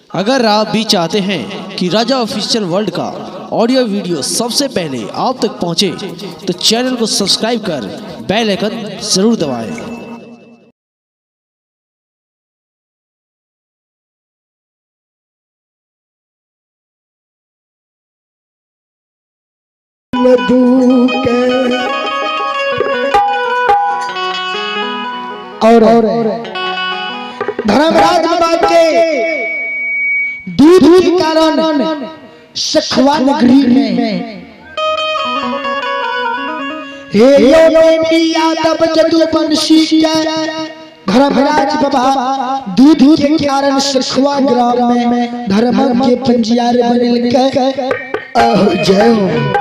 अगर आप भी चाहते हैं कि राजा ऑफिशियल वर्ल्ड का ऑडियो वीडियो सबसे पहले आप तक पहुंचे, तो चैनल को सब्सक्राइब कर बेल आइकन जरूर दबाएं। और धर्मराज बाबा के दूध के कारण सखवा नगरी में हे यो यादव जदुवंशी के धर्मराज बाबा दूध के कारण सखवा ग्राम में धर्म के पंजियार बनल के जय हो।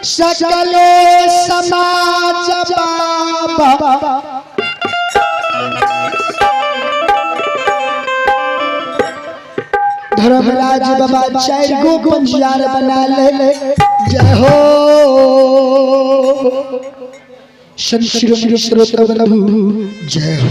सकले समाज बाबा धर्मराज बाबा 4 गो पंजियार बना ले जय हो। संश्री श्रोत्र बंधु जय हो।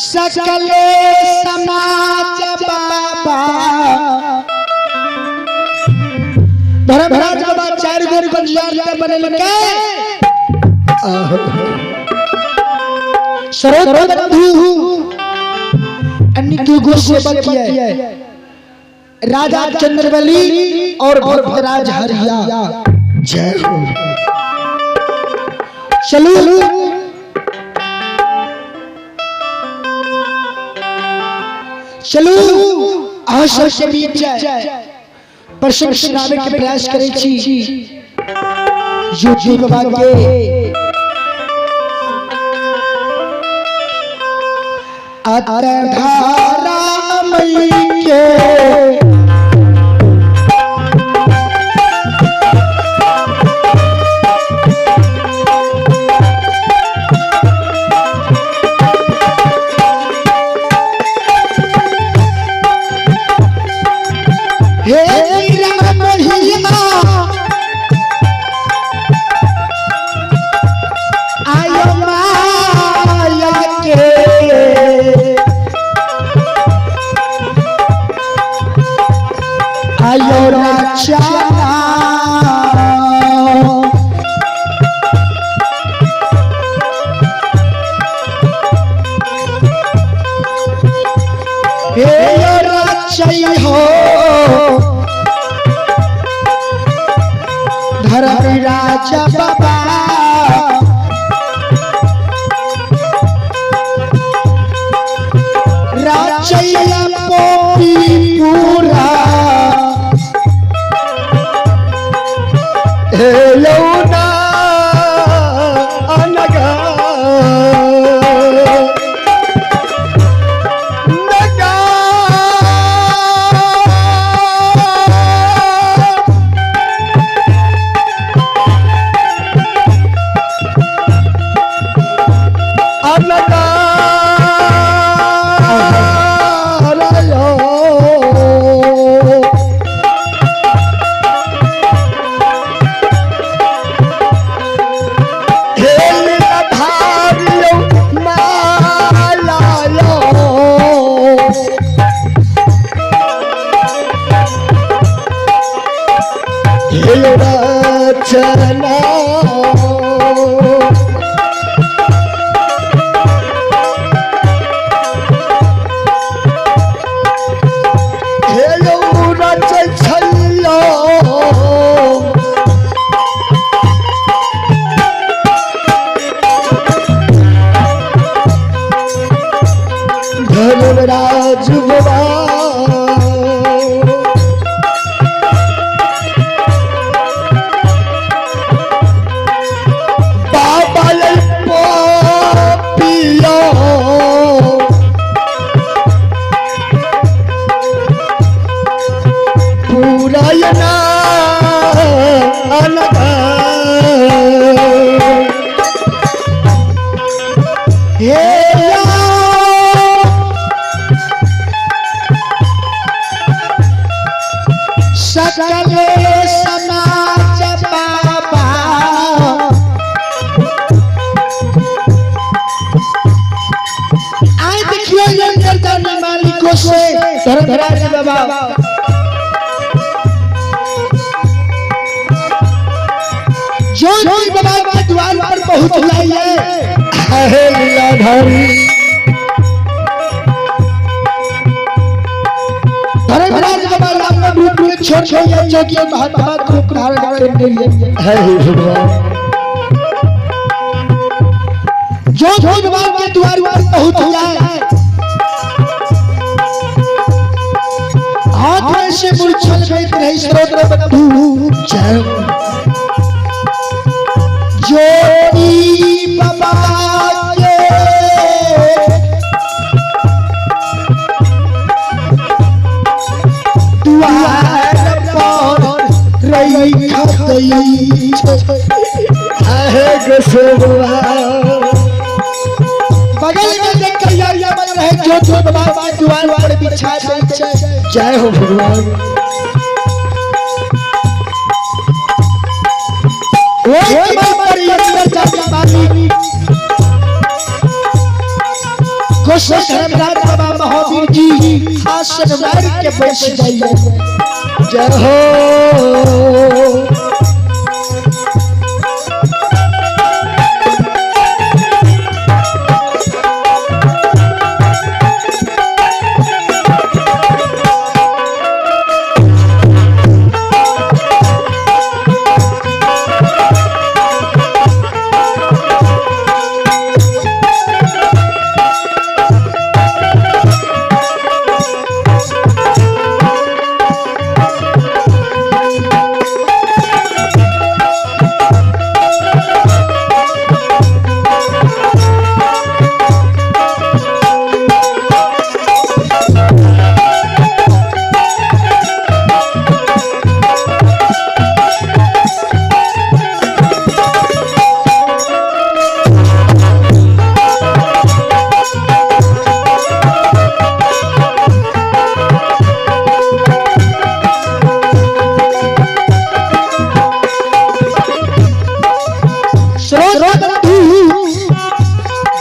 सकले समाज बाबा धर्मराज बाबा 4 गो पंजियार बनल के श्रोत्र बंधु अन्य 2 गो सेवा किए राजा चंद्रबली और भरतराज हरिया जय हो। चलो चलो आशा के बीच प्रसंग सुनावे के प्रयास करै छी। योगी बाबा के अतधारा मई के आयो राचाना हे राचाई हो धर्मराज बाबा राचाई पोपी पूरा हेलोना अनगा नगा अनगा चला हेलो रचे छैयो धर्मराज बाबा सकल समाज बाबा आए देखियो ये करता मालिकों से धर्मराज बाबा जो बाबा के द्वार पर पहुंच जाइए हे लीलाधारी धर्मराज बाबा अपना रूप में छोड़ छोड़ जो कि महात्मा रूप धारण करने लिए है भगवान जो भगवान के द्वार पर पहुंच जाए हाथ में से मूर्छल में नहीं स्रोत बंधु जोड़ी बाबा के द्वार पर रही खतई आहे गसवा बगल में देख कर या बन रहे जो बाबा द्वार पर बिछा दे जय हो भगवान धर्मराज बाबा महावीर जी आसन मार के बैठ जाइए जय हो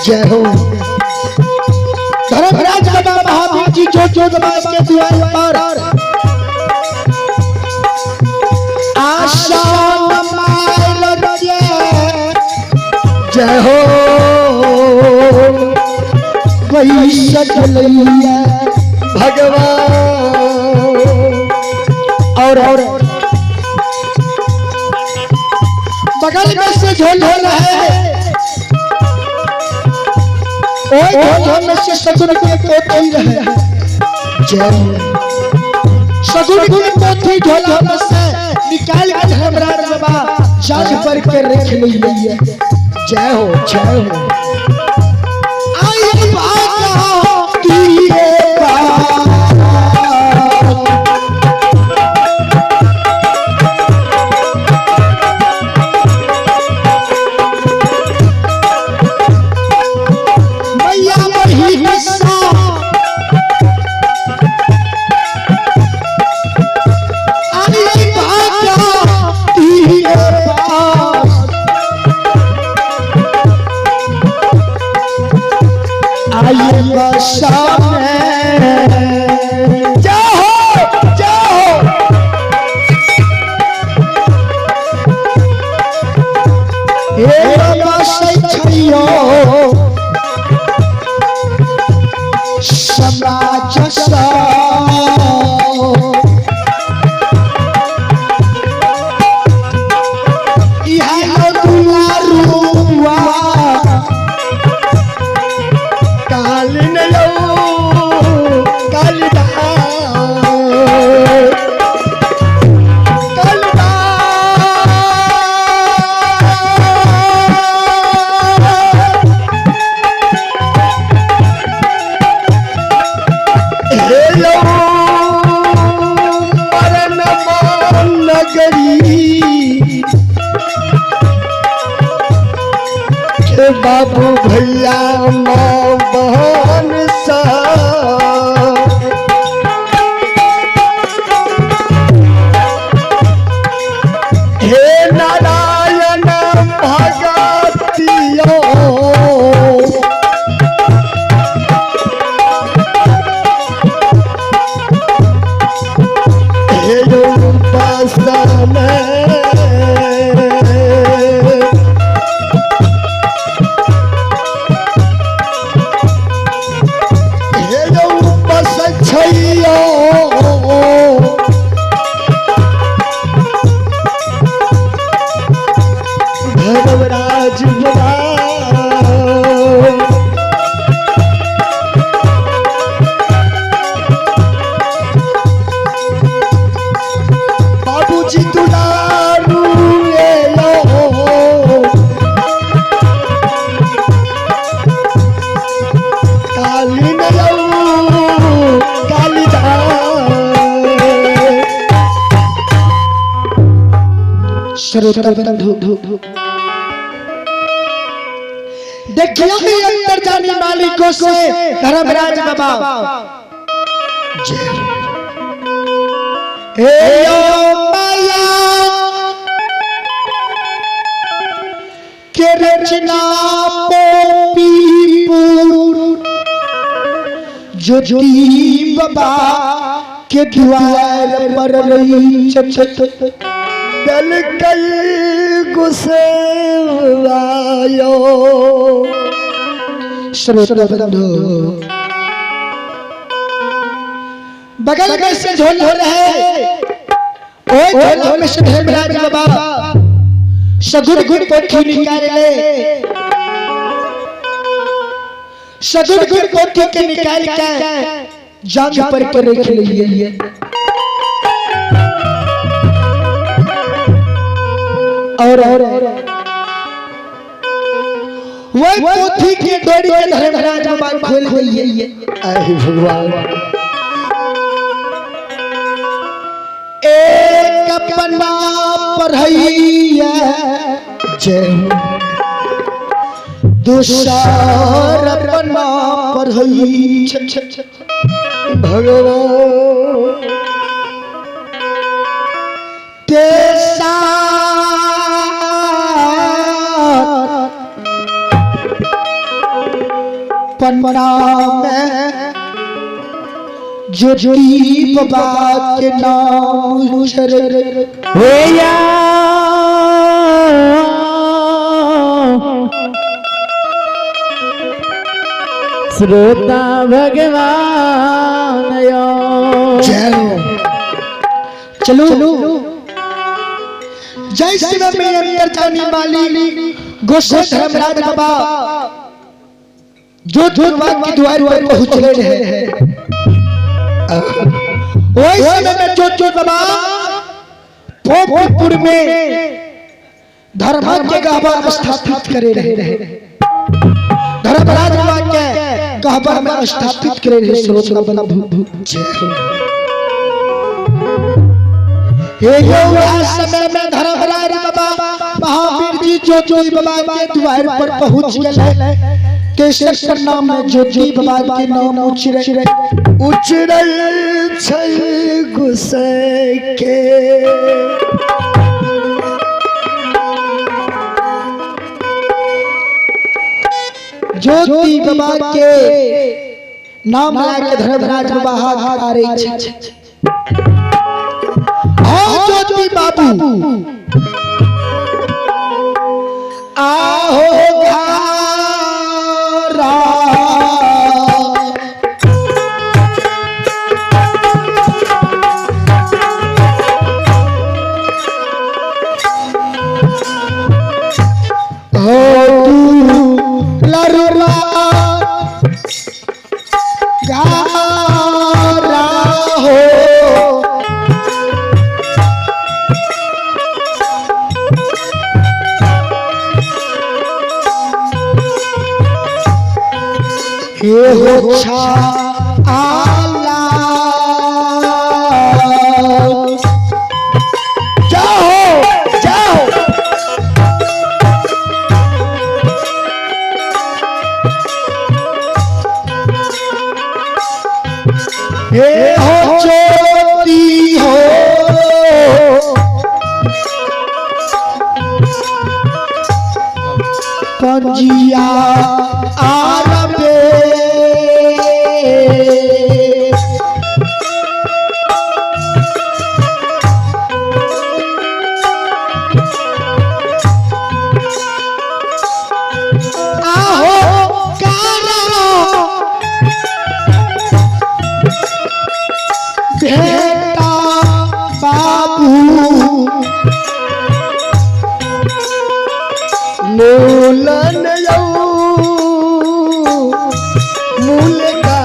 जय हो धर्मराज बाबा महावीर जी जो समाज के द्वार पर आसन मार जय हो वही सजलैया भगवान और बगल में से झोल झोल है झोल में से सगुन के पोथी रहे जय सगुन के पोथी झोल में से निकाल के धर्मराज बाबा जाल पर के रख लिए जय हो जय हो आई बात की बाबू भैया माँ बहन सा हे नारायण भगतियो हे बसन धर्मराज बाबूजी दुलारू काली काली श्रोता बंधु देखिए अंतर जाने मालिकों से धर्मराज बाबा हे माया के रचना ज्योति बाबा के द्वार पर रही दल कई गुस्से आयो श्रोता बंधु बगल में से झोल हो रहे ओ झोल में से धर्मराज बाबा सगुन गुण पोथी निकाल ले सगुन गुण पोथी के निकाल के जांग पर रख लिए और वो पोथी की डोरी के धर्मराज बाबा खोल गई है। अरे भगवान एक अपना पढ़ैया जय दूसरा अपना पढ़ैया भगवान तेसा पन्ना में ज्योति बाबा के नाम उचर होया श्रोता भगवान चलो जय शिव में अंतर जानी माली गोस्वामी धर्मराज बाबा जो भगवान के द्वार पर पहुंच रहे हैं वही समय में जो बाबा भोजपुर में धर्म के गहबा स्थापित करे रहे धर्मराज बाबा के गहबा में स्थापित करे रहे श्रोता बंधु ये समय में धर्मराज बाबा महावीर जी जो बाबा के द्वार पर पहुंच गए केसर नाम में ज्योति बाबा के नाम उचरल छै गुस्से के ज्योति बाबा के नाम लाके धर्मराज बाबा हाथ आ रही छै ज्योति बाबू आओ ये हो आला जाओ जाओ पंजिया आरबे बेटा बाबू मूलन मूल का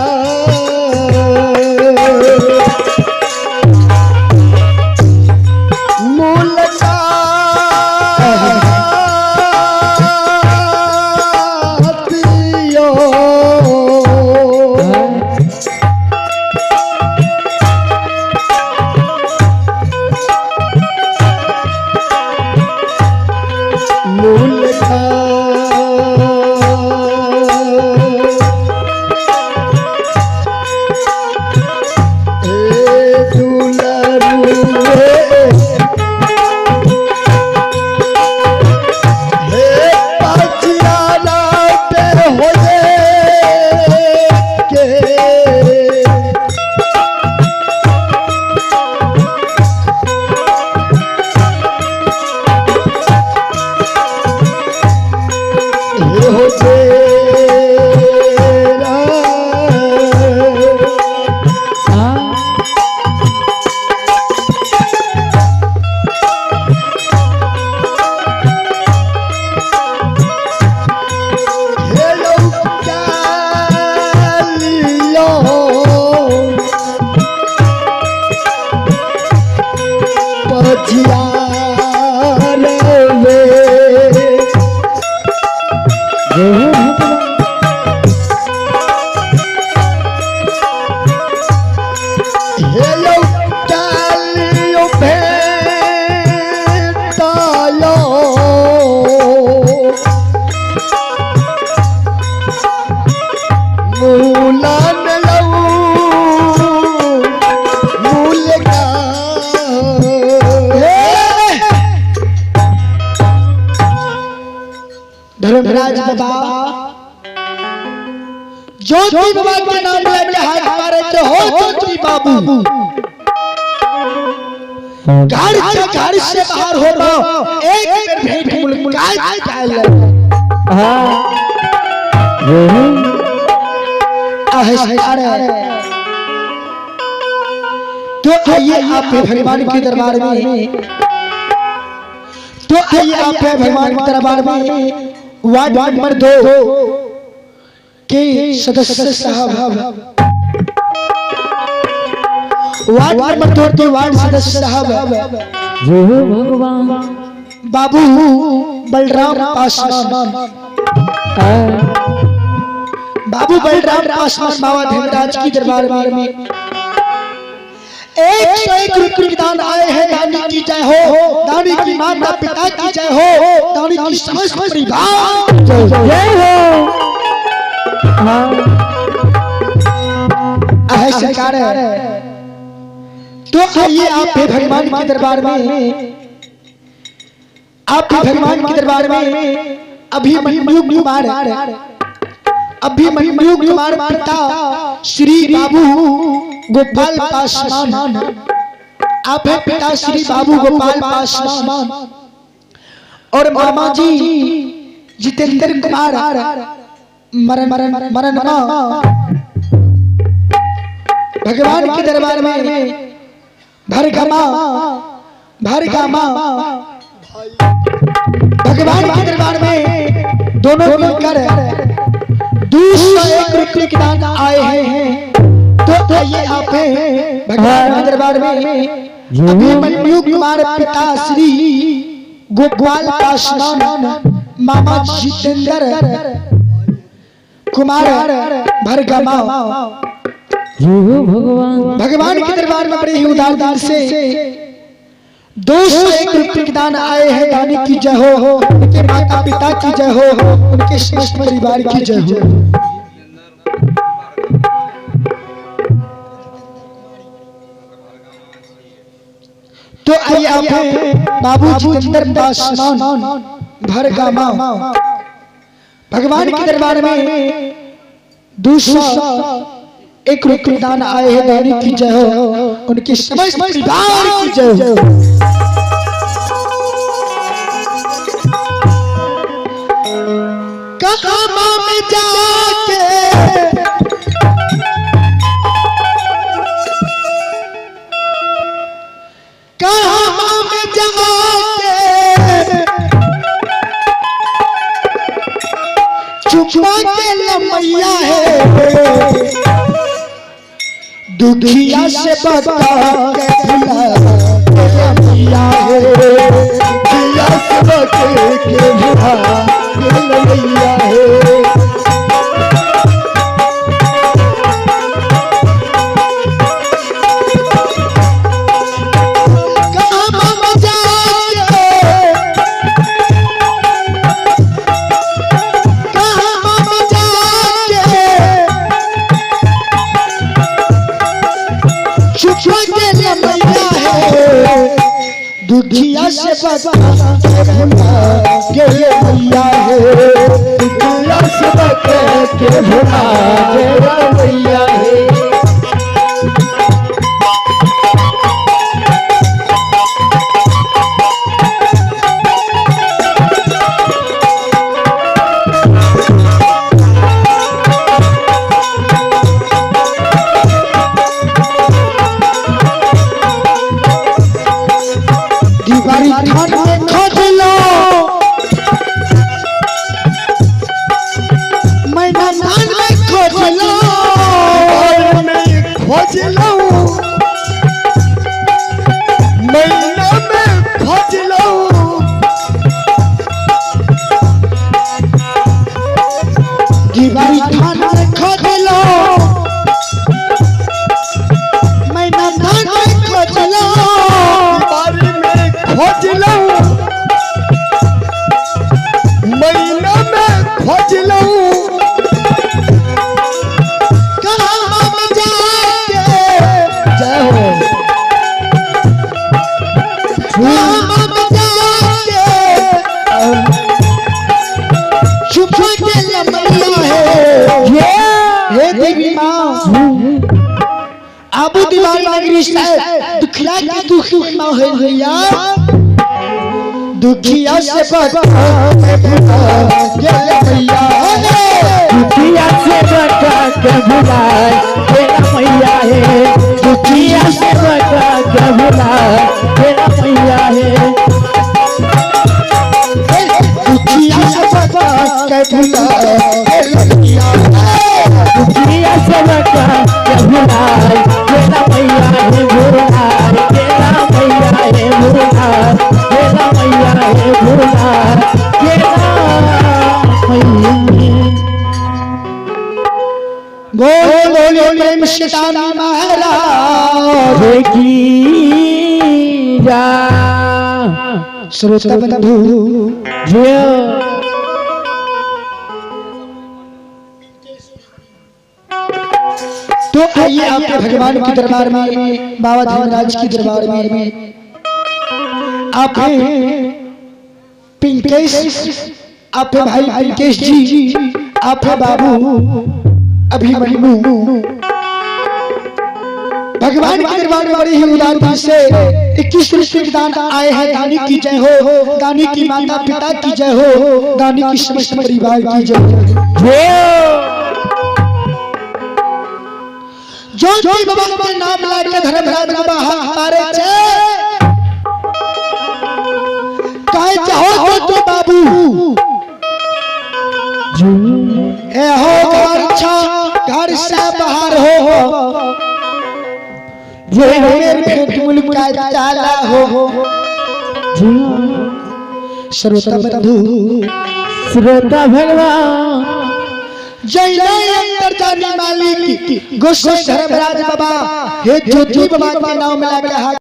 मूल का पियो मूल का धर्मराज बाबा ज्योति बाबा के नाम लेके हाथ मारे तो हो ज्योति बाबू घर से बाहर हो रहा एक भेंट मुलाकात कर ले तो आइए आप भगवान के दरबार में तो आइए आप भगवान के दरबार में वार्ड नंबर 2 के सदस्य साहब वार्ड नंबर 2 के वार्ड सदस्य साहब जो भगवान बाबू बलराम पासवान बाबू बलराम पासवान बाबा धर्मराज की दरबार में 101 रुपये की दान आए हैं। दानी की जय हो, दानी की माता पिता की जय हो, दानी की समस्त परिवार जय हो। सरकार तो आइए आप भगवान के दरबार में आप भगवान के दरबार में अभिमन्यु कुमार पिता श्री बाबू गोपाल पासवान आप है पिता श्री बाबू गोपाल पासवान और मामा जी जितेंद्र कुमार मरण भगवान के दरबार में भरगमा भगवान के दरबार में दोनों मिलकर 201 रुपये के दान आए हैं। तो आइए आप भगवान के दरबार में अभिमन्यु कुमार पिता श्री गोपाल पासवान मामा जितेंद्र कुमार भरगमा भगवान के दरबार में बड़े ही उदार दिल से 201 रुपये के दान आए हैं। दानी की जय हो, उनके माता पिता की जय हो, उनके समस्त परिवार की जय हो। तो आइए आप बाबू जितेंद्र पासवान भरगमा भगवान के दरबार में 201 रुपये दान आए हैं। दानी की जय हो, उनके समस्त परिवार की जय हो। कहाँ में जाके कहाँ में जाके चुपा के लमैया है, दुखिया से बता के भुला लमैया है, दुखिया से बता के भुला लमैया है। दुखिया से बचा के भैया है, दुखिया से बचा के भैया है। आबू दीवार नगरी से दुखिया की दुखी ना है भैया, दुखिया से बचा के भैया, दुखिया से बचा के भैया है, दुखिया से बचा के भैया है, दुखिया से बचा के भैया, दुखिया से बचा के भैया है, भोला तेरा मैया है, भोला तेरा मैया है, भोला तेरा बोल बोलो प्रेम से दानी महाराज की जा। श्रोता बंधु तो आइए आपके भगवान के दरबार में, बाबा धर्मराज के दरबार में आप पिंकेश, आप भाई पिंकेश जी, आप बाबू अभिमन्यु। भगवान के दरबार में बड़ी ही उदारता से 21 रुपये दान आए हैं। दानी की जय हो, दानी की माता पिता की जय हो, दानी की समस्त परिवार की जय हो। जो बाबा के नाम लाके धर्मराज बाबा हमारे कहे चाहो तो बाबू ए हो घर से बाहर हो, ये मेरे मुल्क का ताला हो। श्रोता बंधु श्रोता भगवान जय अंतर्जामी मालिक गोस्वामी धर्मराज बाबा हे ज्योति बाबा का नाम लगा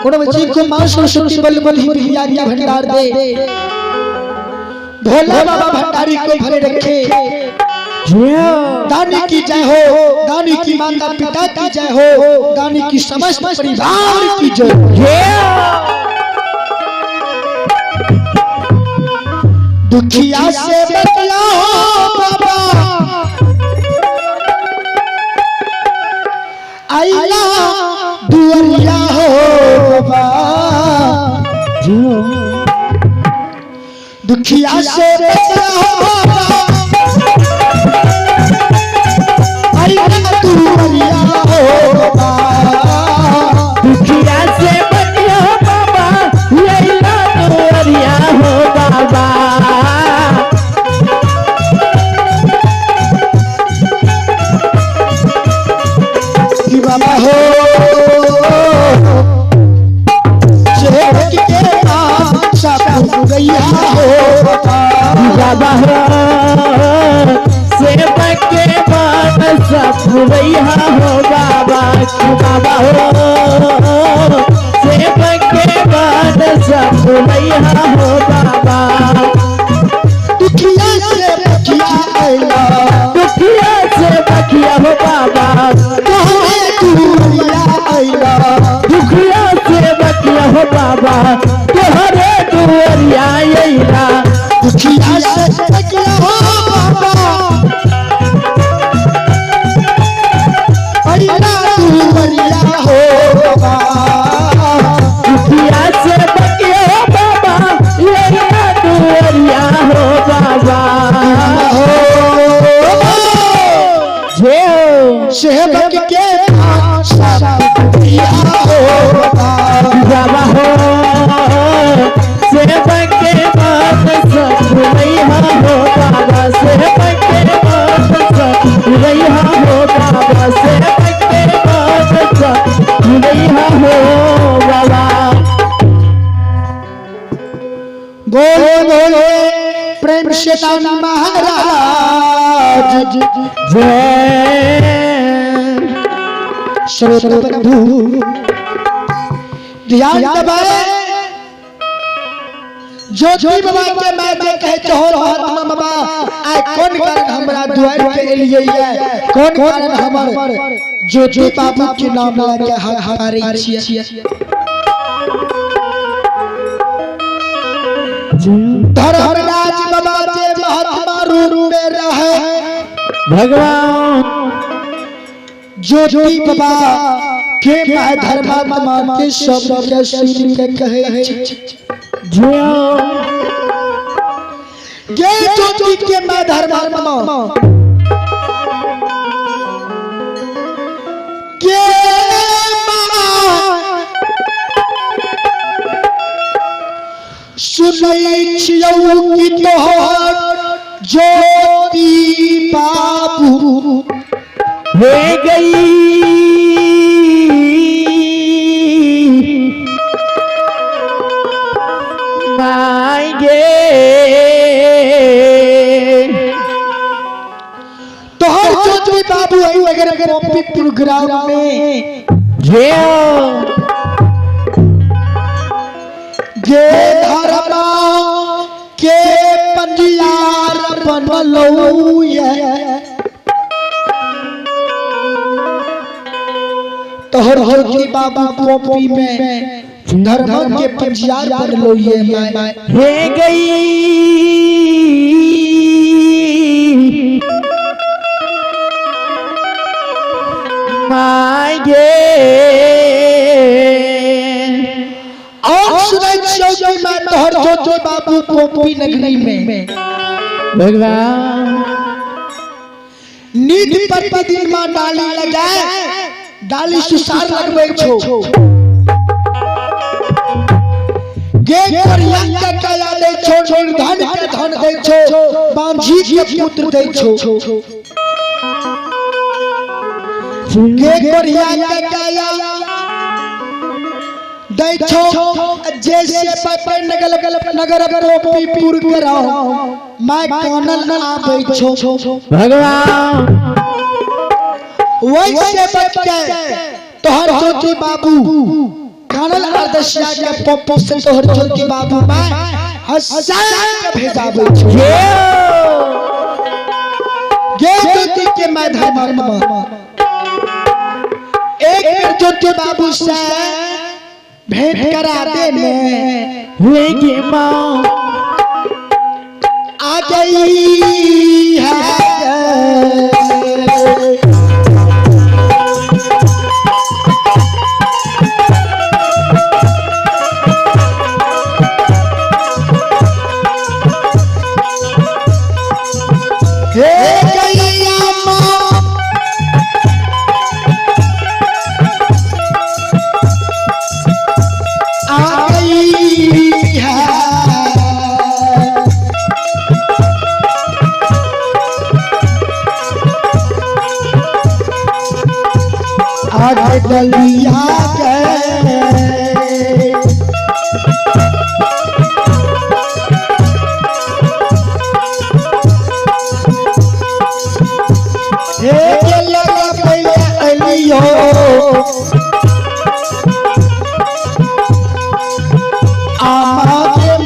उन्होंने जी को मां सरस्वती बल बल ही भैया की भंडार दे, भोला बाबा भंडारी को भरे रखे। दानी की जय हो, दानी की माता पिता की जय हो, दानी की समस्त परिवार की जय। दुखिया से बचला हो बाबा, आइला दुआरिया हो बाबा। दुखिया से बचला हो बाबा, आइला दुआरिया हो बाबा। दुखिया से बचिया बाबा, आइला दुआरिया हो बाबा। बाबा हो सेवक के नाम सब गैया हो बाबा हो सेवक के बाद सब रैया हो बाबा। बाबा हो सेवक के बाद सब रैया हो बाबा। दुखिया से बखिया आइला, दुखिया से बखिया हो बाबा, दुखिया से बचिया हो बाबा, तोहरे दुआरिया आइला। दुखिया से बखिया हो बाबा, आइला दुआरिया हो बाबा। दुखिया से बचिया हो बाबा, आइला दुआरिया हो बाबा। जय हो सेवक के सब गैया हो बाबा हो सेवक के बाद सब रैया हो बाबा। सेवक के बाद सब रैया हो बाबा। सेवक के बाद सब रैया हो बाबा। बोले बोले प्रेम से दानी महाराज जय सर्वबंधु ध्यान दबाए। ज्योति बाबा के मैं जे कहते हो महात्मा बाबा, आय कौन कारण हमरा द्वार के लिए है, कौन कारण हमर ज्योति बाबू के नाम लेके हमारी छिए। धर्मराज बाबा जे महात्मा रूप में रहे भगवान ज्योति बाबा के मैं धर्मात्मा के शब्द के सुन के कहे जय ये ज्योति के मैं धर्मात्मा के सुनई छियौ की तोहर ज्योति बाबू हो गई मांगे तोहर ज्योति बाबू आई अगर कॉपी प्रोग्राम में जय गे धर्मा के पंजियार बनलौ ये तोहर ज्योति बाबू कॉपी में धर्म के पंजियार बनलौ ये मैं हो गई मांगे और सुनाई कि मैं तोहर ज्योति बाबू कॉपी नगरी में भगवान नित प्रतिदिन मां डाली लगाए, डाली सुसार लगबै छो गे करिया के कया दे छो, धन के धन दे छो, बांझी के पुत्र दे छो गे करिया के कया दे छो। जैसे पापा नगर कॉपी पूर कराओ मैं कानल आबै छो भगवान वैसे बच के तोहर ज्योति बाबू खानल अर्दशिया के पप्पू से तोहर ज्योति बाबू मैं हसन के भेजाबै छी गे ज्योति के मैं धर्म एक बेर ज्योति बाबू से भेंट करा दे में हुए की माँ आ गई है गलिया के लगा पहले अलियो आमा के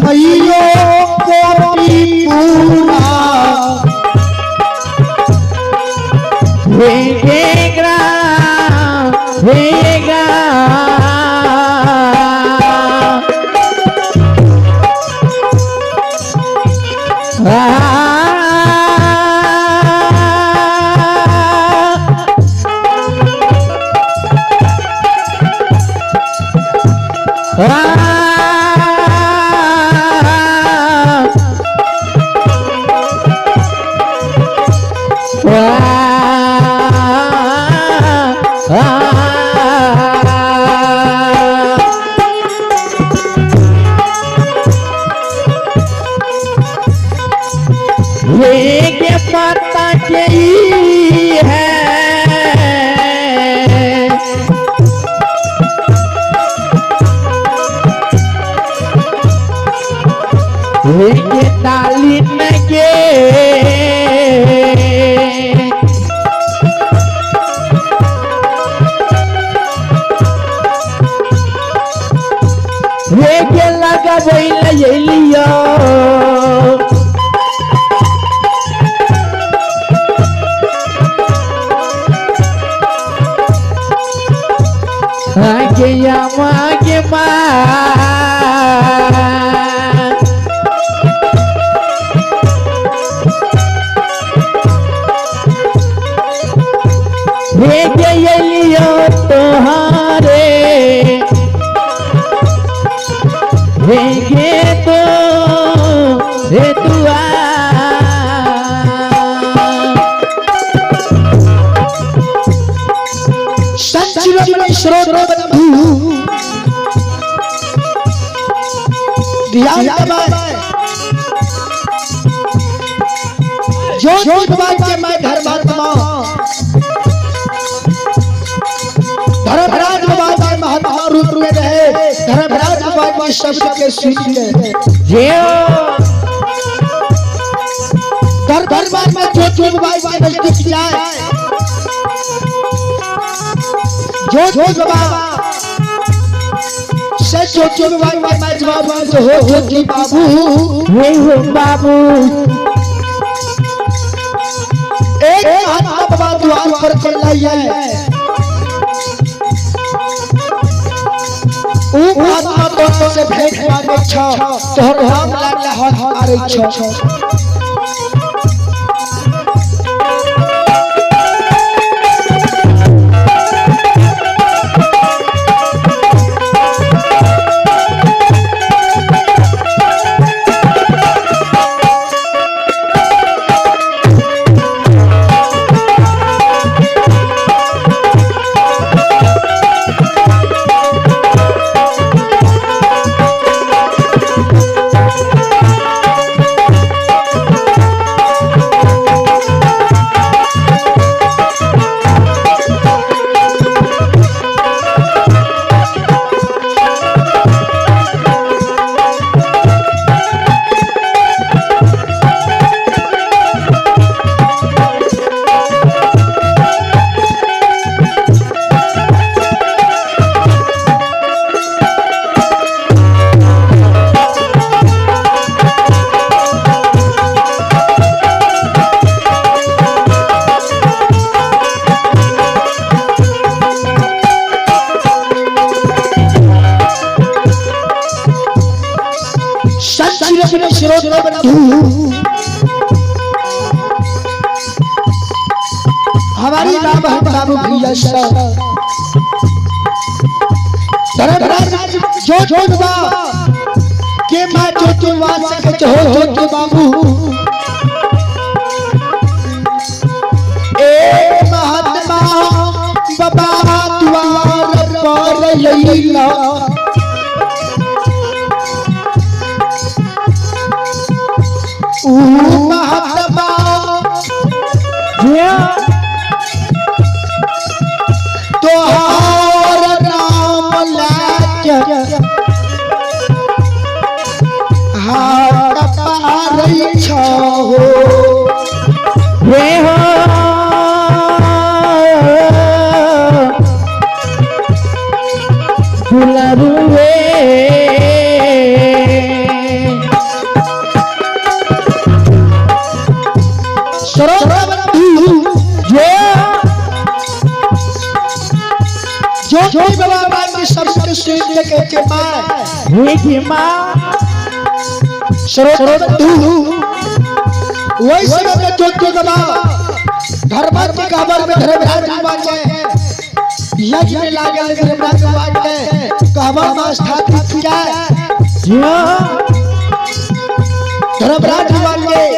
मैयो के पता के है के ताली में के लगा बोल लियो आगे लियो तोहारे भेगे तो हे दुआ संजीवनी स्रोत बंधु ध्यान दबाए जो भगवान के मैं धर्मात्मा धर्मराज भगवान के महात्मा रूप में रहे धर्मराज भगवान के शब्द के सुन के दरबार में जो भगवान के नजदीक जाए जो बाबा सच जो बाबा मैं जवाब हो ज्योति बाबू हे हो बाबू एक महात्मा बाबा द्वार पर चल रही है ऊ महात्मा तो से भेंट मांगे छ तोहर नाम लागला हाथ मारे छ हमारी नाम है बाबू भैया साहब धर्मराज जो बा के मां जो तू वास सके हो के बाबू ए महात्मा बाबा द्वार पर लैला ओ महात्मा तोहार नाम लाके हाथ पारै छहो रे हो दुलरुए जो बाबा बाकी सबके सुन के मां हे की मां सरोतु वही समय जो बाबा धर्मराज के काबर में धर्मराज बाटे यज्ञ में लागल धर्मराज बाटे काबर में स्थापित किया धर्मराज बाटे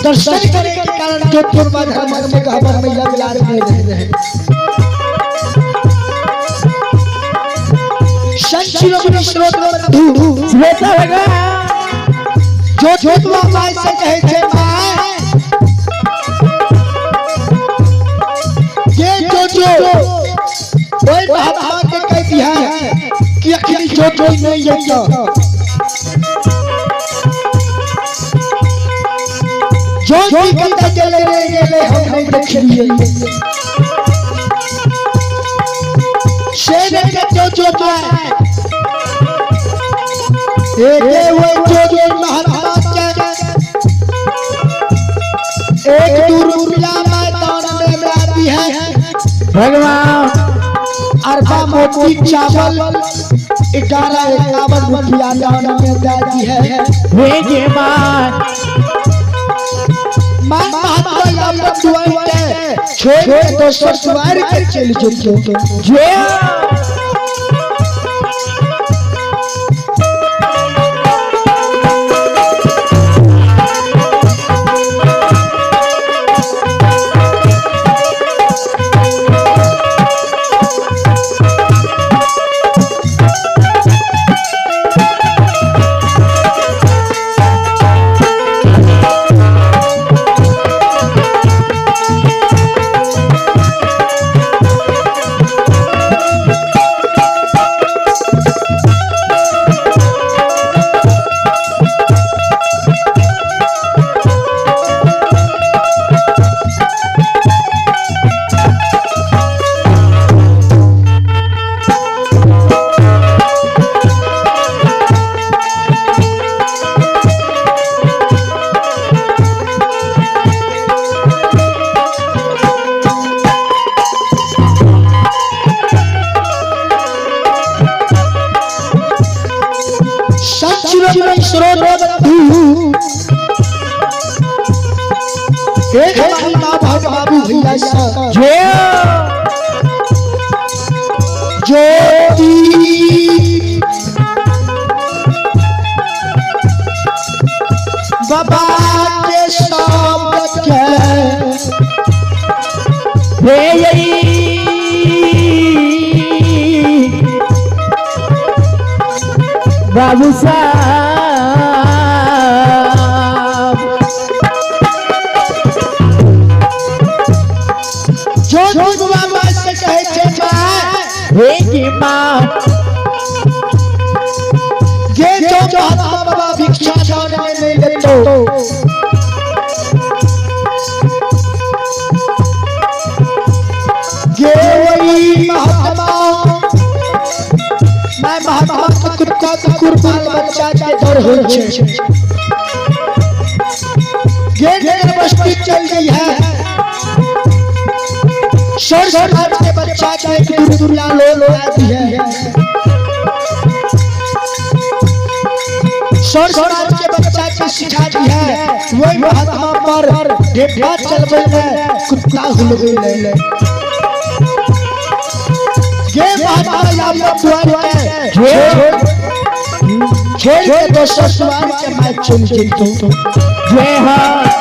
दर्शन करने के कारण जोधपुर में धर्मराज में काबर में यज्ञ लागल रहे संचिरोमणि श्रोतवंतु श्वेता लगा जो जोतवा माय से कहे छे माय ये जो कोई महात्मा के कह दिया है कि अखिल जो नहीं है जो भी कहता चले गेले हम नहीं रखिए शेर के जो एक वो जो महात्मा एक रुपया मैदान में आती है भगवान अरबा मोती चावल 1151 रुपया दान में दादी है हे के मां महात्मा या दुआई छोड़ तो ससुराल के चल जो बाबू भैया ज्योति बाबा के शब्द के बाबू साहब जो बाबा से कहे छे हे की मां ये जो महात्मा बाबा भिक्षा दान में नहीं लेतो ये वही महात्मा मैं महात्मा को कुत्ता कुर्बान बच्चा के दर हो छे ये बस्ती चल गई है सरकार के बच्चा के एक दुनिया लो आती है सरकार के बच्चा के सिखा दी है वही महात्मा पर ढेपा चलबे में कुत्ता हुलबे ले ये महात्मा या पुआर के खेल के दोस्त सुआर के मैच चल जिंतो जय हाँ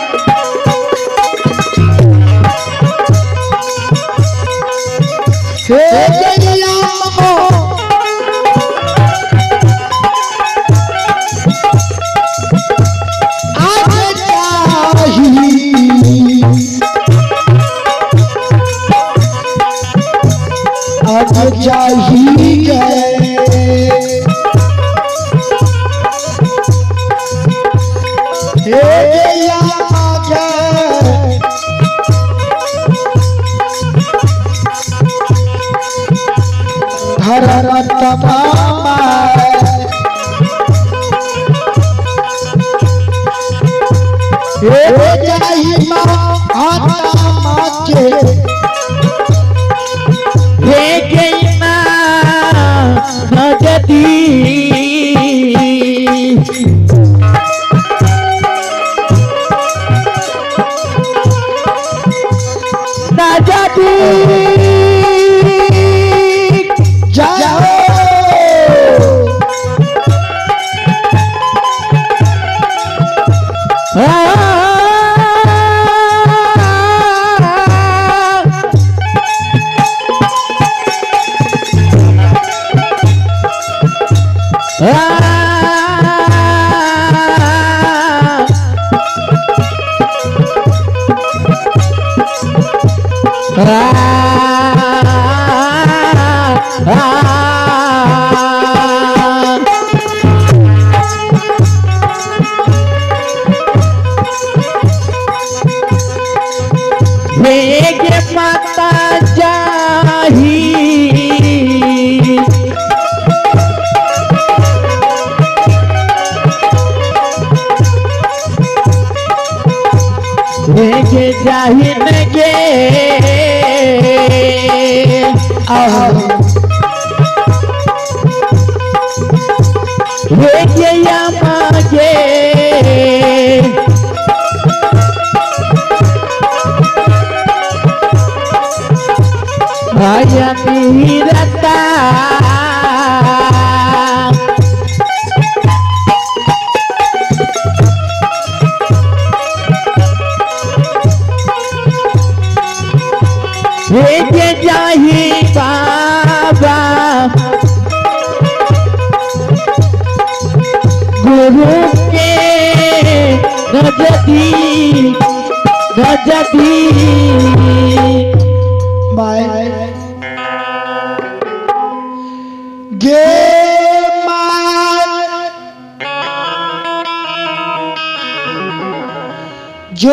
जो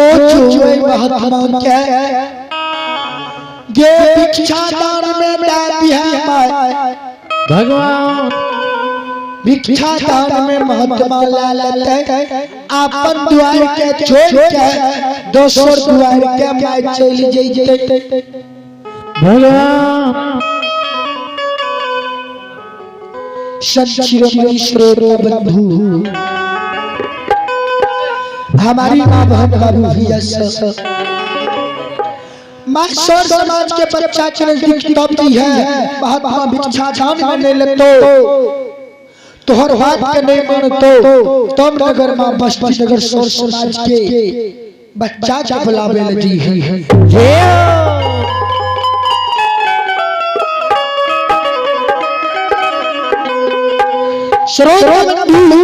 महात्मा के ये भिक्षा दान में डाली है माय भगवान भिक्षा दान में महात्मा ला लेते अपन द्वार के छोड़ के दोसर द्वार के माय चली जइते भगवान सच्चिरमणि श्रोत बंधु हमारी माँ बहन बाबू भैया माँ सौर समाज के बच्चा के नजदीक दबती है महात्मा भिक्षा दान में नहीं लेतो तोहर बात के नहीं मानतो तुम नगर माँ बस्ती नगर सौर समाज के बच्चा के बुलावे लगी है श्रोत बंधु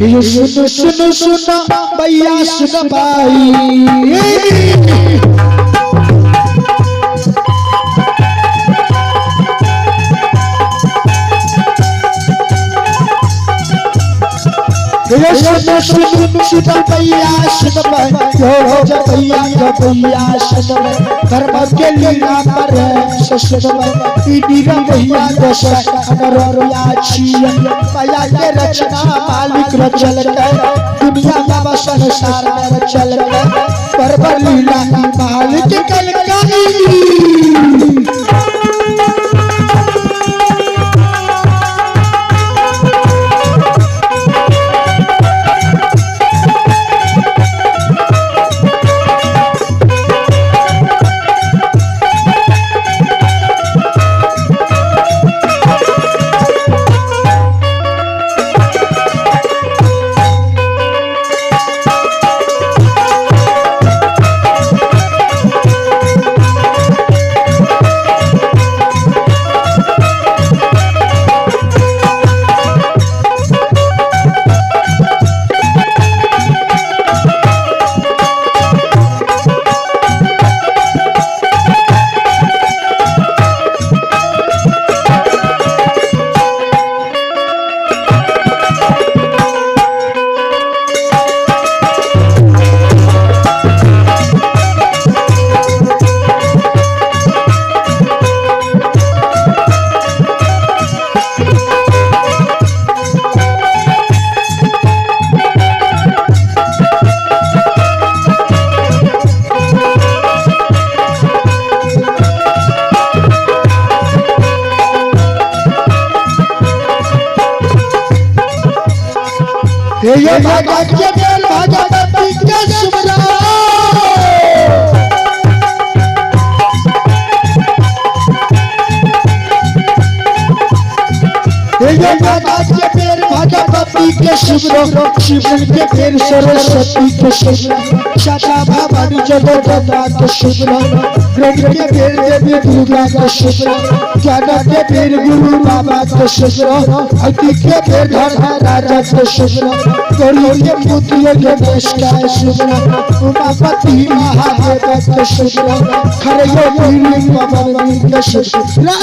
ये सुनो सुनो सुनो भैया सुनो भाई ये सुनो सुनो सुनो भैया सुनो भाई हो जा भैया सुनो धर्म के लीला पर सुनो भाई दीरा भैया दस अनरोया छिया भैया के रचना मालिक रचल के दुनिया का संसार में रचल के पर लीला मालिक कल ये भागा के बेल भागा पति के सुमरा ये भागा के बेल भागा पति के सुमरा शिवन के बेल सरस्वती के सुमरा शाखा भवानी जगदम्बा के सुमरा ब्रह्म के बेल देवी दुर्गा के सुमरा ज्ञान के बेल गुरु बाबा के सुमरा भक्ति के बेल धर्म राजा के सुमरा गौरी के पुत्र के देश का सुमरा उमापति महादेव के सुमरा खरयो पीली पवन के सुमरा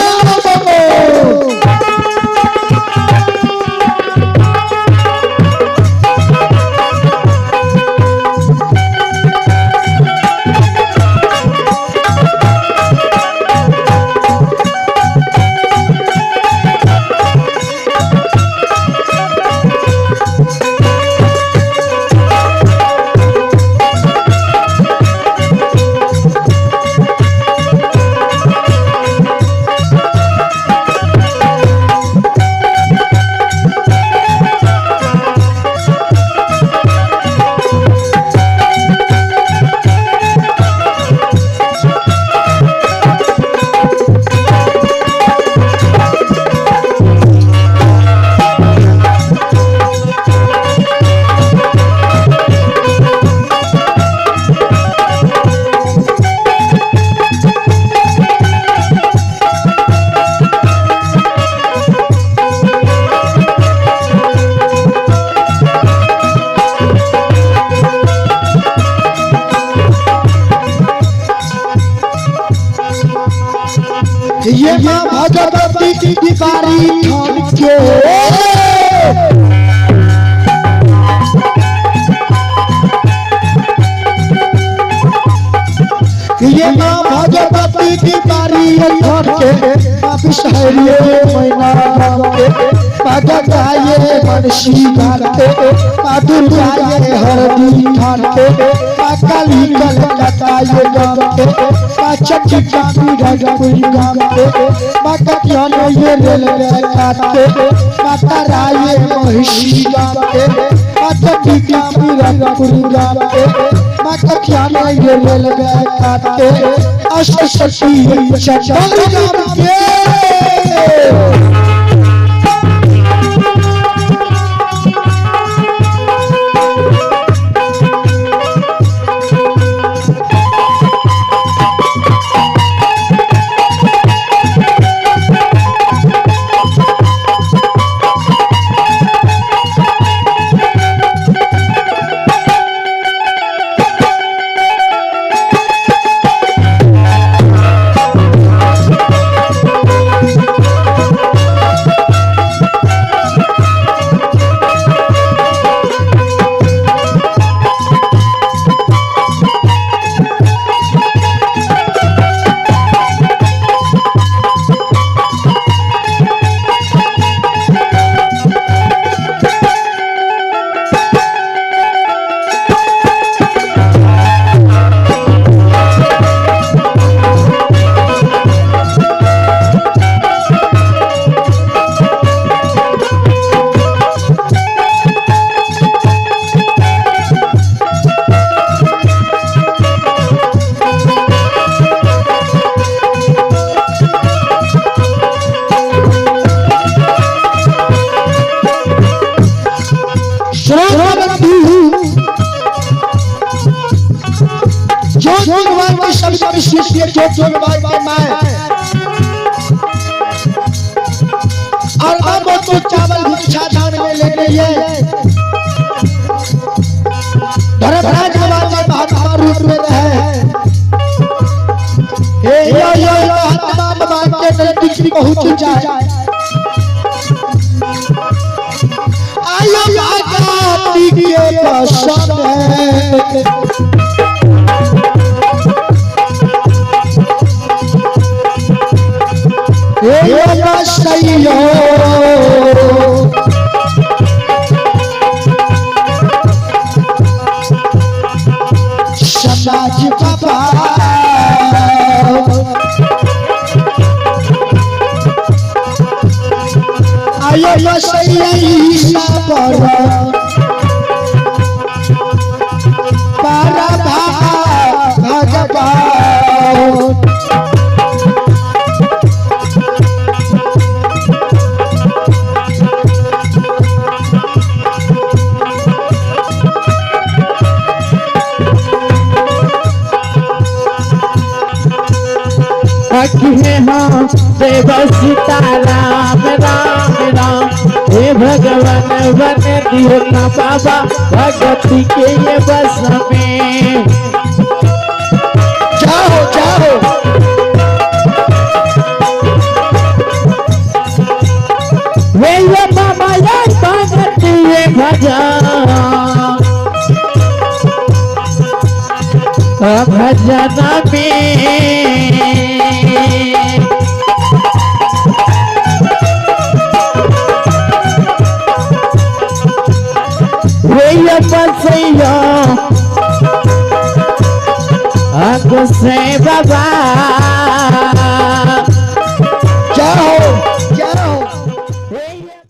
ये माँ भगवती की दीवारी ठान के ये माँ भगवती की दीवारी ठान के वापिस है ये मैना गाँव के पागा गाये मनसी गान के पादुर गाये हरदी ठान के काली कलकत्ता ये गाँव के चट्टी काटी राजपुरी गाँव के मकतिया में ये रेलवे काट के माता राये महिषी गाँव के चट्टी काटी राजपुरी गाँव के मकतिया में ये रेलवे काट के अष्ट शक्ति चंडोल गाँव के जो भगवान की माँ और अब तो चावल भिक्षा दान में ले रही है धर्मराज भगवान महात्मा रूप में रहे हे यो महात्मा भगवान के नजदीक पहुंच जाए आयो आजादी के कसम है ये बसैयो समाज बाबा आयो बसैया ईसा पर रखे हम देव सीताराम राम राम। हे भगवान बन दियो ना बाबा भगती के ये बस में। जाओ जाओ वे ये बाबा यार भगती ये भजन भजन में। वे बसैया आगो से बाबा